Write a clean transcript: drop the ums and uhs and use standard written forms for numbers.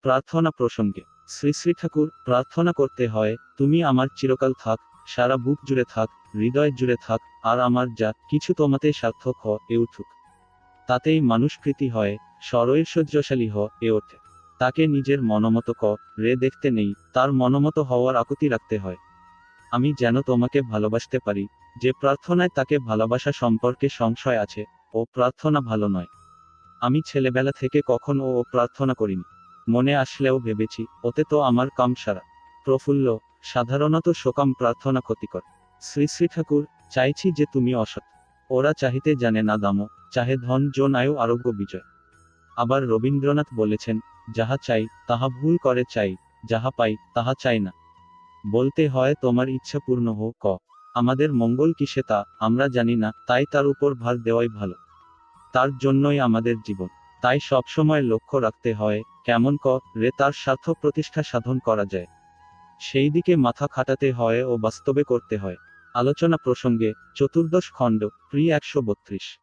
প্রার্থনা প্রসঙ্গে শ্রী শ্রী ঠাকুর প্রার্থনা করতে হয়, তুমি আমার চিরকাল থাক, সারা বুক জুড়ে থাক, হৃদয় জুড়ে থাক, আর আমার যা কিছু তোমাতে সার্থক এ উঠুক। তাতেই মানুষ প্রীতি হয়, সরৈশ্বর্যশালী এ ওঠে। তাকে নিজের মনমতো রে দেখতে নেই, তার মনমতো হওয়ার আকুতি রাখতে হয়। আমি যেন তোমাকে ভালোবাসতে পারি, যে প্রার্থনায় তাকে ভালোবাসা সম্পর্কে সংশয় আছে, ও প্রার্থনা ভালো নয়। আমি ছেলেবেলা থেকে কখনো ও প্রার্থনা করিনি। মনে আসলেও ভেবেছি, ওতে তো আমার কাম সারা। প্রফুল্ল, সাধারণত সকাম প্রার্থনা ক্ষতিকর। শ্রী শ্রী ঠাকুর, চাইছি যে তুমি অসৎ। ওরা চাহিতে জানে না দামো, চাহে ধন জন আয়ু আরোগ্য বিজয়। আবার রবীন্দ্রনাথ বলেছেন, যাহা চাই তাহা ভুল করে চাই, যাহা পাই তাহা চাই না। বলতে হয় তোমার ইচ্ছা পূর্ণ হোক। আমাদের মঙ্গল কিসে তা আমরা জানি না, তাই তার উপর ভার দেওয়াই ভালো। তার জন্যই আমাদের জীবন। তাই সবসময় লক্ষ্য রাখতে হয়, কেমন রে তার স্বার্থ প্রতিষ্ঠা সাধন করা যায়। সেই দিকে মাথা খাটাতে হয় ও বাস্তবে করতে হয়। আলোচনা প্রসঙ্গে চতুর্দশ খণ্ড, প্রি 132।